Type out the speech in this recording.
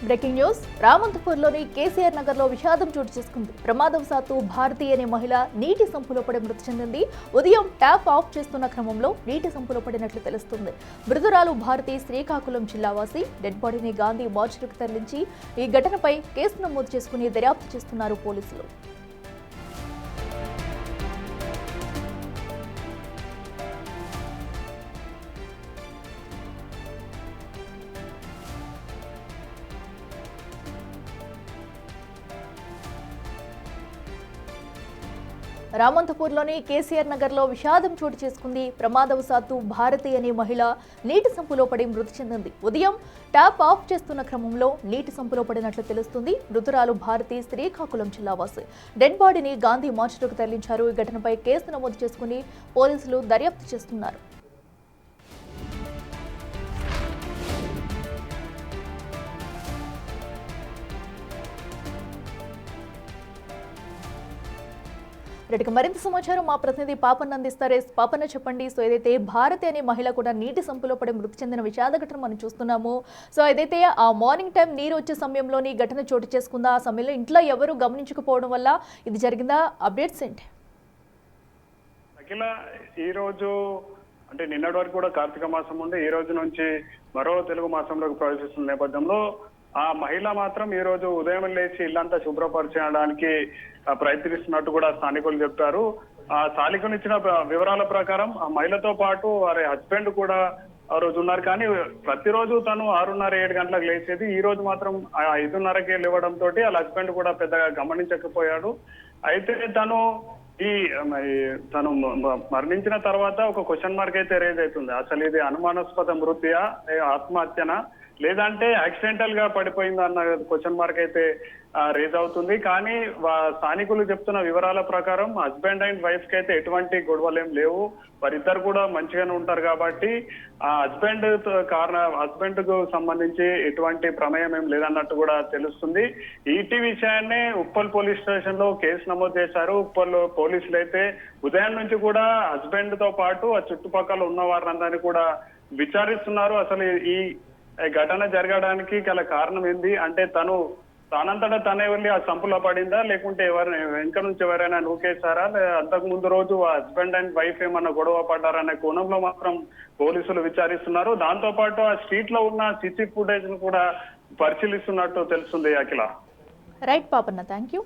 Breaking news రామంతపూర్లోని KCR నగర్లో విషాదం చోటు చేసుకుంది. ప్రమాదవశాత్తు భారతి అనే మహిళ నీటి సంపులో పడి మృతి చెందింది. ఉదయం ట్యాప్ ఆఫ్ చేస్తున్న క్రమంలో నీటి సంపులో పడినట్లు తెలుస్తుంది. మృతురాలు భారతి శ్రీకాకుళం జిల్లావాసి. డెడ్ బాడీని గాంధీ మార్చురీకి తరలించి ఈ ఘటనపై కేసు నమోదు చేసుకుని దర్యాప్తు చేస్తున్నారు పోలీసులు. రామంతపూర్లోని కేసీఆర్ నగర్లో విషాదం చోటు చేసుకుంది. ప్రమాదవశాత్తు భారతి అనే మహిళ నీటి సంపులో పడి మృతి చెందింది. ఉదయం ట్యాప్ ఆఫ్ చేస్తున్న క్రమంలో నీటి సంపులో పడినట్లు తెలుస్తుంది. మృతురాలు భారతి శ్రీకాకుళం జిల్లావాసి. డెడ్ బాడీని గాంధీ మార్చురీకి తరలించారు. ఈ ఘటనపై కేసు నమోదు చేసుకుని పోలీసులు దర్యాప్తు చేస్తున్నారు. రెడ్డికి మరింత సమాచారం మా ప్రతినిధి పాపన్న అందిస్తారు. పాపన్న చెప్పండి. సో ఏదైతే భారతి అనే మహిళ కూడా నీటి సంపులో పడి మృతి చెందిన విషాద ఘటన మనం చూస్తున్నాము. సో ఏదైతే ఆ మార్నింగ్ టైం నీరు వచ్చే సమయంలోని ఘటన చోటు చేసుకుందా, ఆ సమయంలో ఇంట్లో ఎవరు గమనించకపోవడం వల్ల ఇది జరిగిందా? అప్డేట్స్ ఏంటి? అఖిల, ఈ రోజు అంటే నిన్నటి వరకు కూడా కార్తీక మాసం ఉండి ఈ రోజు నుంచి మరో తెలుగు మాసంలోకి ప్రవేశిస్తున్న నేపథ్యంలో ఆ మహిళ మాత్రం ఈ రోజు ఉదయం లేచి ఇల్లంతా శుభ్రపరచడానికి ప్రయత్నిస్తున్నట్టు కూడా స్థానికులు చెప్తారు. ఆ స్థానికులు ఇచ్చిన వివరాల ప్రకారం ఆ మహిళతో పాటు వారి హస్బెండ్ కూడా ఆ రోజు ఉన్నారు. కానీ ప్రతిరోజు తను 6:30-7 గంటలకు లేచేది. ఈ రోజు మాత్రం 5:30కే లేవడంతో వాళ్ళ హస్బెండ్ కూడా పెద్దగా గమనించకపోయాడు. అయితే తను మరణించిన తర్వాత ఒక క్వశ్చన్ మార్క్ అయితే రేజ్ అవుతుంది. అసలు ఇది అనుమానాస్పద మృతియా, ఆత్మహత్యనా, లేదంటే యాక్సిడెంటల్ గా పడిపోయిందా అన్న క్వశ్చన్ మార్క్ అయితే రేజ్ అవుతుంది. కానీ స్థానికులు చెప్తున్న వివరాల ప్రకారం హస్బెండ్ అండ్ వైఫ్ కి అయితే ఎటువంటి గొడవలేం లేవు. వారిద్దరు కూడా మంచిగానే ఉంటారు. కాబట్టి ఆ హస్బెండ్ కు సంబంధించి ఎటువంటి ప్రమేయం ఏం లేదన్నట్టు కూడా తెలుస్తుంది. ఈటీ విషయాన్ని ఉప్పల్ పోలీస్ స్టేషన్ లో కేసు నమోదు చేశారు. ఉప్పల్ పోలీసులు అయితే ఉదయం నుంచి కూడా హస్బెండ్ తో పాటు ఆ చుట్టుపక్కల ఉన్న వారందరినీ కూడా విచారిస్తున్నారు. అసలు ఈ ఘటన జరగడానికి గల కారణం ఏంది అంటే తానంతటా తనే వెళ్ళి ఆ సంపులో పడిందా, లేకుంటే వెనక నుంచి ఎవరైనా నూకేశారా, అంతకు ముందు రోజు హస్బెండ్ అండ్ వైఫ్ ఏమన్నా గొడవ పడ్డారనే కోణంలో మాత్రం పోలీసులు విచారిస్తున్నారు. దాంతో పాటు ఆ స్ట్రీట్ లో ఉన్న సీసీ ఫుటేజ్ ను కూడా పరిశీలిస్తున్నట్టు తెలుస్తుంది. Akhila. Right Papanna, thank you.